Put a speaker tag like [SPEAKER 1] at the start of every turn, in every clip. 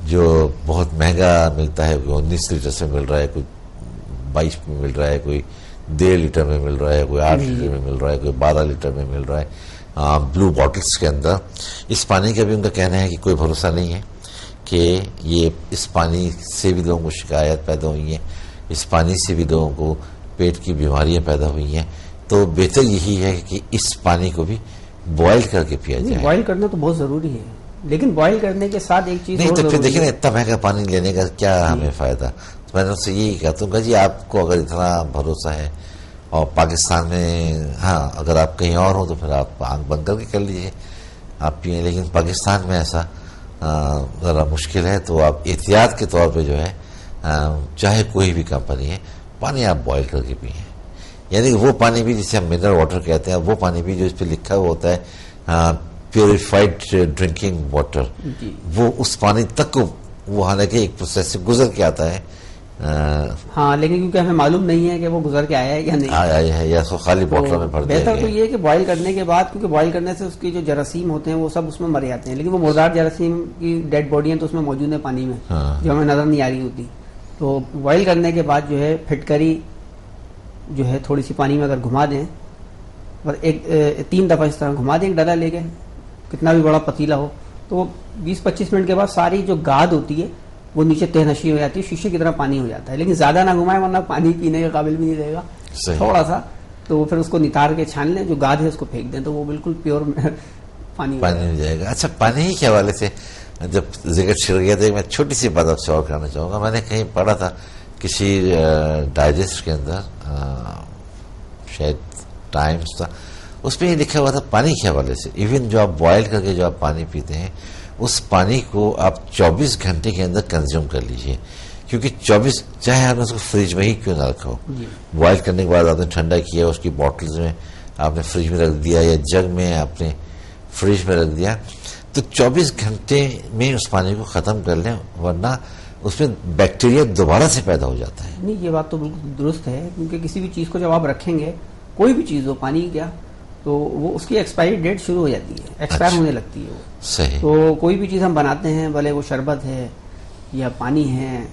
[SPEAKER 1] جو بہت مہنگا ملتا ہے، کوئی 19 لیٹر سے مل رہا ہے، کوئی 22 میں مل رہا ہے، کوئی 1.5 لیٹر میں مل رہا ہے، کوئی 8 لیٹر میں مل رہا ہے، کوئی 12 لیٹر میں مل رہا ہے بلو باٹلس کے اندر. اس پانی کا بھی ان کا کہنا ہے کہ کوئی بھروسہ نہیں ہے کہ یہ اس پانی سے بھی لوگوں کو شکایت پیدا ہوئی ہیں، اس پانی سے بھی لوگوں کو پیٹ کی بیماریاں پیدا ہوئی ہیں. تو بہتر یہی ہے کہ اس پانی کو بھی بوائل کر کے پیا جائے.
[SPEAKER 2] بوائل کرنا تو بہت ضروری ہے، لیکن بوائل کرنے کے ساتھ ایک چیز
[SPEAKER 1] نہیں تو پھر دیکھیں نا،
[SPEAKER 2] ہے.
[SPEAKER 1] اتنا مہنگا پانی لینے کا کیا ہمیں فائدہ. میں نے ان سے یہی کہتا ہوں کہ جی آپ کو اگر اتنا بھروسہ ہے اور پاکستان میں، ہاں اگر آپ کہیں اور ہوں تو پھر آپ آنکھ بند کر کے کر لیجیے، آپ پئیں، لیکن پاکستان میں ایسا ذرا مشکل ہے. تو آپ احتیاط کے طور پہ جو ہے چاہے کوئی بھی کمپنی ہے، پانی آپ بوائل کر کے پئیں. یعنی وہ پانی بھی جسے ہم منرل واٹر کہتے ہیں، وہ پانی بھی جو اس پہ لکھا ہوا ہوتا ہے پیوریفائڈ ڈرنکنگ واٹر، وہ اس پانی تک کو وہ حالانکہ ایک پروسیس سے گزر کے آتا ہے.
[SPEAKER 2] ہاں لیکن کیونکہ ہمیں معلوم نہیں ہے کہ وہ گزر کے آیا ہے یا نہیں
[SPEAKER 1] آیا ہے یا خالی بوٹل میں بھر دیا گیا.
[SPEAKER 2] بہتر تو یہ ہے کہ بوائل کرنے کے بعد، کیونکہ بوائل کرنے سے اس کی جو جراثیم ہوتے ہیں وہ سب اس میں مر جاتے ہیں، لیکن وہ مردار جراثیم کی ڈیڈ باڈیاں تو اس میں موجود ہیں پانی میں، جو ہمیں نظر نہیں آ رہی ہوتی. تو بوائل کرنے کے بعد جو ہے پھٹکری جو ہے تھوڑی سی پانی میں اگر گھما دیں، اور 3 دفعہ اس طرح گھما دیں ایک ڈلا لے کے، کتنا بھی بڑا پتیلا ہو، تو 20-25 منٹ کے بعد ساری جو گاد ہوتی ہے وہ نیچے تہ نشی ہو جاتی ہے، شیشے کی طرح پانی ہو جاتا ہے. لیکن زیادہ نہ گھمائیں ورنہ پانی پینے کے قابل بھی نہیں رہے گا. تھوڑا سا تو پھر اس کو نتار کے چھان لیں، جو گاد ہے اس کو پھینک دیں، تو وہ بالکل پیور پانی ہو جائے گا.
[SPEAKER 1] اچھا، پانی کے حوالے سے جب ذکر چھڑ گیا تھا، میں چھوٹی سی بات آپ سے اور کرنا چاہوں گا. میں نے کہیں پڑھا تھا کسی ڈائجسٹ کے اندر، شاید ٹائمز تھا، اس میں یہ لکھا ہوا تھا پانی کے حوالے سے، ایون جو آپ بوائل کر کے جو آپ پانی پیتے ہیں، اس پانی کو آپ 24 گھنٹے کے اندر کنزیوم کر لیجئے. کیونکہ 24، چاہے آپ نے اس کو فریج میں ہی کیوں نہ رکھا ہو، بوائل کرنے کے بعد آپ نے ٹھنڈا کیا، اس کی باٹلز میں آپ نے فریج میں رکھ دیا یا جگ میں آپ نے فریج میں رکھ دیا، تو 24 گھنٹے میں اس پانی کو ختم کر لیں، ورنہ اس میں بیکٹیریا دوبارہ سے پیدا ہو جاتا ہے.
[SPEAKER 2] نہیں، یہ بات تو بالکل درست ہے، کیونکہ کسی بھی چیز کو جب آپ رکھیں گے، کوئی بھی چیز ہو، پانی کیا، تو وہ اس کی ایکسپائری ڈیٹ شروع ہو جاتی ہے، ایکسپائر ہونے لگتی ہے وہ.
[SPEAKER 1] صحیح.
[SPEAKER 2] تو کوئی بھی چیز ہم بناتے ہیں، بھلے وہ شربت ہے یا پانی ہے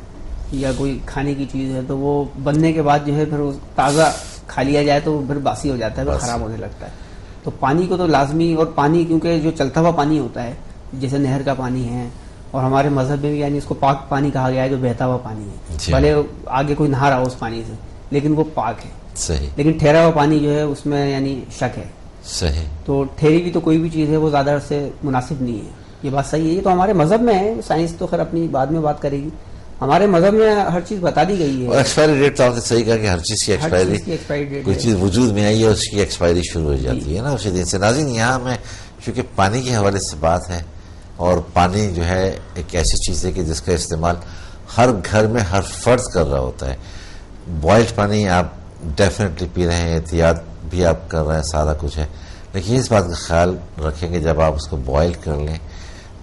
[SPEAKER 2] یا کوئی کھانے کی چیز ہے، تو وہ بننے کے بعد جو ہے پھر تازہ کھا لیا جائے تو پھر باسی ہو جاتا ہے، پھر خراب ہونے لگتا ہے. تو پانی کو تو لازمی، اور پانی کیونکہ جو چلتا ہوا پانی ہوتا ہے، جیسے نہر کا پانی ہے، اور ہمارے مذہب میں بھی یعنی اس کو پاک پانی کہا گیا ہے، جو بہتا ہوا پانی ہے، بھلے آگے کوئی نہا رہا ہو اس پانی سے لیکن وہ پاک ہے.
[SPEAKER 1] صحیح.
[SPEAKER 2] لیکن ٹھہرا ہوا پانی جو ہے اس میں یعنی شک ہے.
[SPEAKER 1] صحیح.
[SPEAKER 2] تو ٹھہری بھی تو کوئی بھی چیز ہے وہ زیادہ سے مناسب نہیں ہے. یہ بات صحیح ہے، یہ تو ہمارے مذہب میں ہے. سائنس تو خیر اپنی بعد میں بات کرے گی. ہمارے مذہب میں ہر چیز بتا دی گئی ہے.
[SPEAKER 1] ایکسپائری ڈیٹ تو آپ نے صحیح کہا کہ ہر چیز کی ایکسپائری، کوئی چیز وجود میں آئی ہے اس کی ایکسپائری شروع ہو جاتی ہے نا اسی دن سے. ناظرین، یہاں میں چونکہ پانی کے حوالے سے بات ہے، اور پانی جو ہے ایک ایسی چیز ہے کہ جس کا استعمال ہر گھر میں ہر فرد کر رہا ہوتا ہے. بوائلڈ پانی آپ ڈیفینیٹلی پی رہے ہیں، احتیاط بھی آپ کر رہے ہیں، سارا کچھ ہے، لیکن اس بات کا خیال رکھیں کہ جب آپ اس کو بوائل کر لیں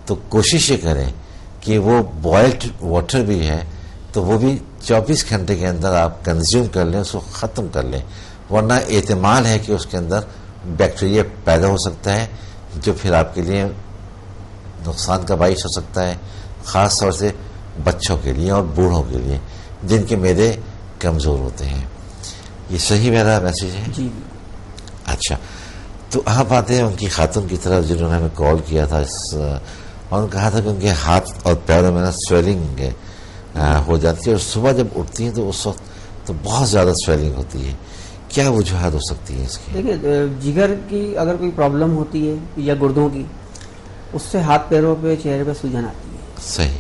[SPEAKER 1] تو کوشش یہ کریں کہ وہ بوائلڈ واٹر بھی ہے تو وہ بھی 24 گھنٹے کے اندر آپ کنزیوم کر لیں، اس کو ختم کر لیں، ورنہ احتمال ہے کہ اس کے اندر بیکٹیریا پیدا ہو سکتا ہے جو پھر آپ کے لیے نقصان کا باعث ہو سکتا ہے، خاص طور سے بچوں کے لیے اور بوڑھوں کے لیے جن کے معدے کمزور ہوتے ہیں. یہ صحیح میرا میسیج ہے؟
[SPEAKER 2] جی.
[SPEAKER 1] اچھا، تو آپ آتے ہیں ان کی خاتون کی طرف جنہوں نے ہمیں کال کیا تھا، اور کہا تھا کہ ان کے ہاتھ اور پیروں میں نا سویلنگ ہو جاتی ہے، اور صبح جب اٹھتی ہیں تو اس وقت تو بہت زیادہ سویلنگ ہوتی ہے. کیا وجوہات ہو سکتی ہے اس کی؟
[SPEAKER 2] دیکھیے، جگر کی اگر کوئی پرابلم ہوتی ہے یا گردوں کی، اس سے ہاتھ پیروں پہ، چہرے پہ سوجن آتی ہے.
[SPEAKER 1] صحیح.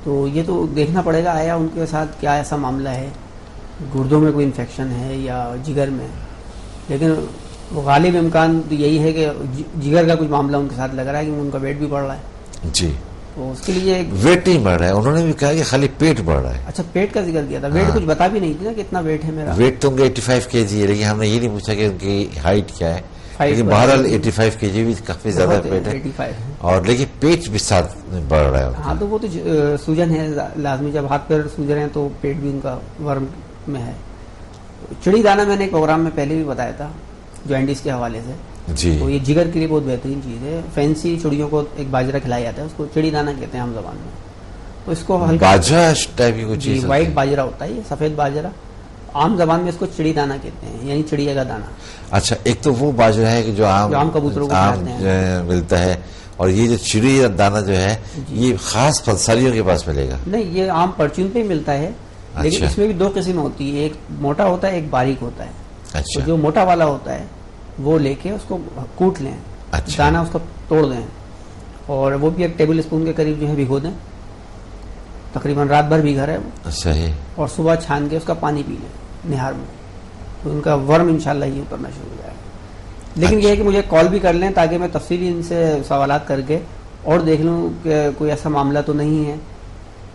[SPEAKER 2] تو یہ تو دیکھنا پڑے گا آیا ان کے ساتھ کیا ایسا معاملہ ہے، گردوں میں کوئی انفیکشن ہے یا جگر میں. لیکن غالب امکان تو یہی ہے کہ جگر کا کوئی معاملہ ان کے ساتھ لگ رہا ہے، کہ ان کا ویٹ بھی بڑھ رہا ہے.
[SPEAKER 1] جی.
[SPEAKER 2] تو اس کے لیے
[SPEAKER 1] ویٹ نہیں بڑھ رہا ہے، انہوں نے بھی کہا کہ خالی پیٹ بڑھ رہا ہے.
[SPEAKER 2] اچھا، پیٹ کا ذکر کیا تھا. ویٹ کچھ بتا بھی نہیں تھی نا کتنا ویٹ ہے میرا.
[SPEAKER 1] ویٹ تو ان کا 85 kg ہے، لیکن ہم نے یہ نہیں پوچھا کہ ان کی ہائٹ کیا ہے. لیکن بہرحال 85 kg بھی کافی زیادہ پیٹ ہے، اور لیکن پیٹ بھی ساتھ بڑھ رہا ہے.
[SPEAKER 2] ہاں، تو وہ تو سوجن ہے لازمی، جب ہاتھ پیر سوج رہے ہیں تو پیٹ بھی ان کا ورم میں ہے. چڑی دانہ میں نے ایک پروگرام میں پہلے بھی بتایا تھا جوائنٹس کے حوالے سے.
[SPEAKER 1] جی.
[SPEAKER 2] تو یہ جگر کے لیے بہت بہترین چیز ہے. فینسی چڑیوں کو ایک باجرہ کھلایا جاتا ہے، اس کو چڑی دانہ کہتے ہیں عام زبان میں. تو اس کو ہلکا
[SPEAKER 1] باجرہ ٹائپ کی کوئی چیز،
[SPEAKER 2] وائٹ باجرہ ہوتا ہے یہ، سفید باجرہ، عام زبان میں اس کو چڑی دانہ کہتے ہیں، یعنی چڑیا کا دانہ.
[SPEAKER 1] اچھا، ایک تو وہ باجرہ ہے کہ جو عام
[SPEAKER 2] کبوتروں کو
[SPEAKER 1] ملتا ہے، اور یہ جو چڑی دانہ جو ہے یہ خاص پھلساریوں کے پاس ملے گا؟
[SPEAKER 2] نہیں، یہ عام پرچون پہ ہی ملتا ہے، لیکن اس میں بھی 2 قسم ہوتی ہے، ایک موٹا ہوتا ہے، ایک باریک ہوتا ہے.
[SPEAKER 1] اچھا،
[SPEAKER 2] تو جو موٹا والا ہوتا ہے وہ لے کے اس کو کوٹ لیں، دانہ اس کو توڑ دیں، اور وہ بھی 1 ٹیبل اسپون کے قریب جو ہے بھگو دیں، تقریباً رات بھر بھیگا رہے وہ.
[SPEAKER 1] صحیح. اور
[SPEAKER 2] صبح چھان کے اس کا پانی پی لیں نہار میں، تو ان کا ورم انشاءاللہ یہ اترنا شروع ہو جائے گا. لیکن یہ ہے کہ مجھے کال بھی کر لیں تاکہ میں تفصیلی ان سے سوالات کر کے اور دیکھ لوں کہ کوئی ایسا معاملہ تو نہیں ہے،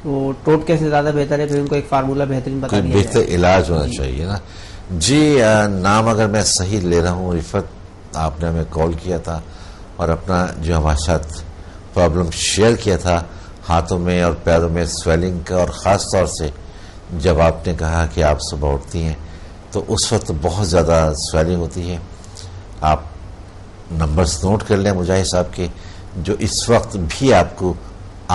[SPEAKER 2] تو ٹوٹکے سے زیادہ بہتر ہے، پھر ان کو ایک فارمولہ بہترین بتا دیا جائے.
[SPEAKER 1] بہتر علاج ہونا چاہیے نا. جی، نام اگر میں صحیح لے رہا ہوں رفت، آپ نے ہمیں کال کیا تھا اور اپنا جو ہمارے ساتھ پرابلم شیئر کیا تھا، ہاتھوں میں اور پیروں میں سویلنگ کا، اور خاص طور سے جب آپ نے کہا کہ آپ صبح اٹھتی ہیں تو اس وقت بہت زیادہ سویلنگ ہوتی ہے. آپ نمبرز نوٹ کر لیں مجاہد صاحب کے، جو اس وقت بھی آپ کو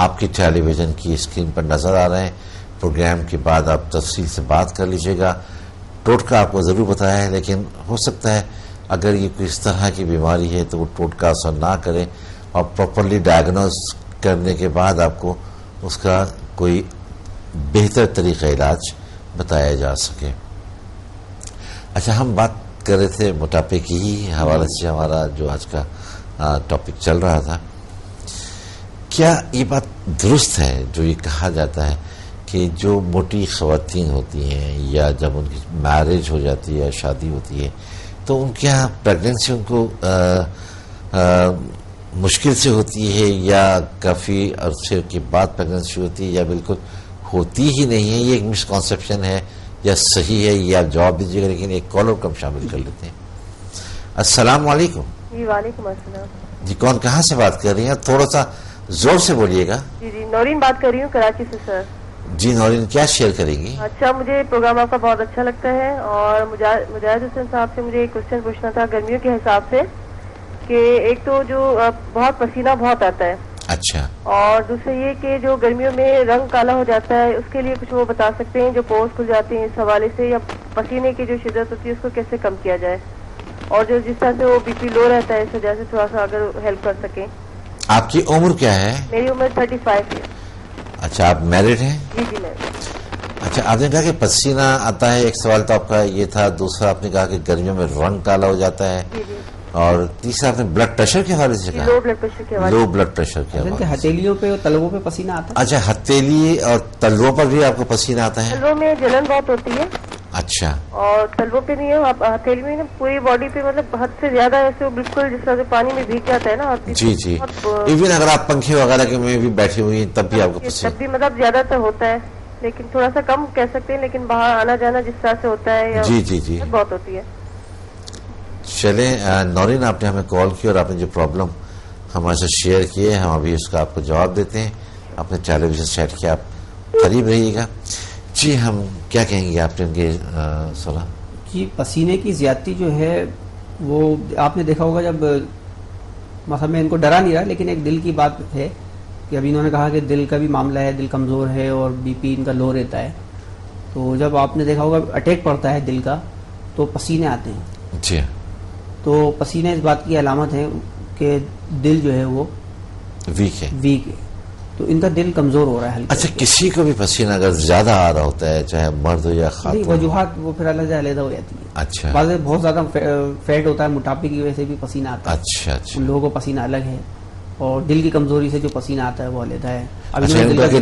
[SPEAKER 1] آپ کی ٹیلی ویژن کی اسکرین پر نظر آ رہے ہیں. پروگرام کے بعد آپ تفصیل سے بات کر لیجئے گا. ٹوٹکا آپ کو ضرور بتایا ہے، لیکن ہو سکتا ہے اگر یہ کوئی اس طرح کی بیماری ہے تو وہ ٹوٹکا اثر نہ کرے، اور پراپرلی ڈائگنوز کرنے کے بعد آپ کو اس کا کوئی بہتر طریقہ علاج بتایا جا سکے. اچھا، ہم بات کر رہے تھے موٹاپے کی ہی حوالے سے، ہمارا جو آج کا ٹاپک چل رہا تھا. کیا یہ بات درست ہے جو یہ کہا جاتا ہے کہ جو موٹی خواتین ہوتی ہیں یا جب ان کی میرج ہو جاتی ہے یا شادی ہوتی ہے تو ان کے یہاں پریگننسی ان کو مشکل سے ہوتی ہے، یا کافی عرصے کے بعد پریگننسی ہوتی ہے، یا بالکل ہوتی ہی نہیں ہے؟ یہ ایک مسکنسیپشن ہے یا صحیح ہے؟ یہ آپ جواب دیجیے گا، لیکن ایک کالر کو ہم شامل کر لیتے ہیں. السلام علیکم.
[SPEAKER 3] جی وعلیکم السلام.
[SPEAKER 1] جی، کون کہاں سے بات کر رہی ہیں؟ تھوڑا سا زور سے بولیے گا.
[SPEAKER 3] جی نورین بات کر رہی ہوں کراچی سے سر.
[SPEAKER 1] جی نورین، کیا شیئر کریں گی؟
[SPEAKER 3] اچھا، مجھے پروگرام آپ کا بہت اچھا لگتا ہے، اور مجاہد حسین صاحب سے مجھے ایک کوشچن پوچھنا تھا گرمیوں کے حساب سے، کہ ایک تو جو بہت پسینہ بہت آتا ہے،
[SPEAKER 1] اچھا،
[SPEAKER 3] اور دوسرا یہ کہ جو گرمیوں میں رنگ کالا ہو جاتا ہے، اس کے لیے کچھ وہ بتا سکتے ہیں جو پورس کھل جاتے ہیں اس حوالے سے، یا پسینے کی جو شدت ہوتی ہے اس کو کیسے کم کیا جائے، اور جو جس طرح سے وہ بی پی لو رہتا ہے اس وجہ سے تھوڑا سا اگر ہیلپ کر سکیں.
[SPEAKER 1] آپ کی عمر کیا ہے؟
[SPEAKER 3] میری عمر 35 ہے.
[SPEAKER 1] اچھا، آپ میرڈ ہیں؟
[SPEAKER 3] جی جی میں.
[SPEAKER 1] اچھا، آپ نے کہا کہ پسینہ آتا ہے، ایک سوال تو آپ کا یہ تھا. دوسرا آپ نے کہا کہ گرمیوں میں رنگ کالا ہو جاتا ہے.
[SPEAKER 3] جی جی.
[SPEAKER 1] اور تیسرا آپ نے بلڈ پریشر کے حوالے سے کہا؟
[SPEAKER 3] لو بلڈ پریشر کے حوالے.
[SPEAKER 1] لو بلڈ پریشر کے حوالے سے.
[SPEAKER 2] ہتھیلیوں پہ اور تلووں پہ پسینہ آتا ہے؟
[SPEAKER 1] اچھا، ہتھیلی اور تلووں پر بھی آپ کو پسینہ آتا ہے؟
[SPEAKER 3] تلووں میں جلن بہت ہوتی ہے.
[SPEAKER 1] اچھا.
[SPEAKER 3] اور تلووں پہ نہیں ہے، ہتھیلی میں پوری باڈی پہ، مطلب حد سے زیادہ ایسے بالکل جس طرح سے پانی میں بھیگ جاتا ہے نا.
[SPEAKER 1] جی جی. ایون اگر آپ پنکھے وغیرہ کے میں بھی بیٹھی ہوئی ہیں تب بھی آپ کو پسینہ؟
[SPEAKER 3] تب بھی مطلب زیادہ تر ہوتا ہے، لیکن تھوڑا سا کم کہہ سکتے ہیں، لیکن باہر آنا جانا جس طرح سے ہوتا ہے.
[SPEAKER 1] جی جی جی،
[SPEAKER 3] بہت ہوتی ہے.
[SPEAKER 1] چلیں نورین، آپ نے ہمیں کال کی اور آپ نے جو پرابلم ہمارے ساتھ شیئر کی ہے، ہم ابھی اس کا آپ کو جواب دیتے ہیں. اپنے ٹیلی ویژن سیٹ کے آپ قریب رہیے گا. جی، ہم کیا کہیں گے آپ نے ان کے سوال؟
[SPEAKER 2] جی، پسینے کی زیادتی جو ہے وہ آپ نے دیکھا ہوگا، جب مثلا میں ان کو ڈرا نہیں رہا، لیکن ایک دل کی بات ہے کہ ابھی انہوں نے کہا کہ دل کا بھی معاملہ ہے، دل کمزور ہے اور بی پی ان کا لو رہتا ہے. تو جب آپ نے دیکھا ہوگا اٹیک پڑتا ہے دل کا تو پسینے آتے ہیں.
[SPEAKER 1] جی.
[SPEAKER 2] تو پسینے اس بات کی علامت ہے کہ دل جو ہے وہ
[SPEAKER 1] ویک
[SPEAKER 2] ہے، تو ان کا دل کمزور ہو رہا ہے.
[SPEAKER 1] اچھا، کسی کو بھی پسینہ اگر زیادہ آ رہا ہوتا ہے، چاہے مرد ہو یا خاتون؟
[SPEAKER 2] وجوہات وہ پھر علیحدہ ہو جاتی ہیں.
[SPEAKER 1] اچھا.
[SPEAKER 2] بعض بہت زیادہ فیٹ ہوتا ہے، موٹاپے کی وجہ سے بھی پسینہ آتا ہے.
[SPEAKER 1] اچھا اچھا.
[SPEAKER 2] ان لوگوں کو پسینہ الگ ہے، اور دل کی کمزوری سے جو پسینہ آتا ہے وہ علیحدہ ہے.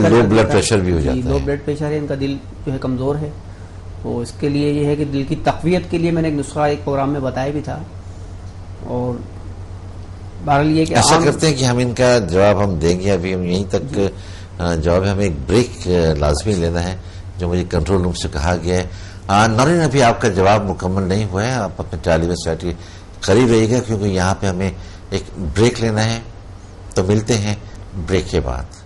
[SPEAKER 1] لو بلڈ پریشر بھی ہو جاتا ہے.
[SPEAKER 2] لو بلڈ پریشر ہے، ان کا دل جو ہے کمزور ہے. تو اس کے لیے یہ ہے کہ دل کی تقویت کے لیے میں نے ایک نسخہ ایک پروگرام میں بتایا بھی تھا. اور بہرحال یہ کہ
[SPEAKER 1] ایسا کرتے ہیں کہ ہم ان کا جواب ہم دیں گے. ابھی ہم یہیں تک جواب، ہمیں ایک بریک لازمی لینا ہے جو مجھے کنٹرول روم سے کہا گیا ہے. نورین، ابھی آپ کا جواب مکمل نہیں ہوا ہے. آپ اپنے ٹیلی ویژن سیٹ کے قریب رہیے گا، کیونکہ یہاں پہ ہمیں ایک بریک لینا ہے. تو ملتے ہیں بریک کے بعد.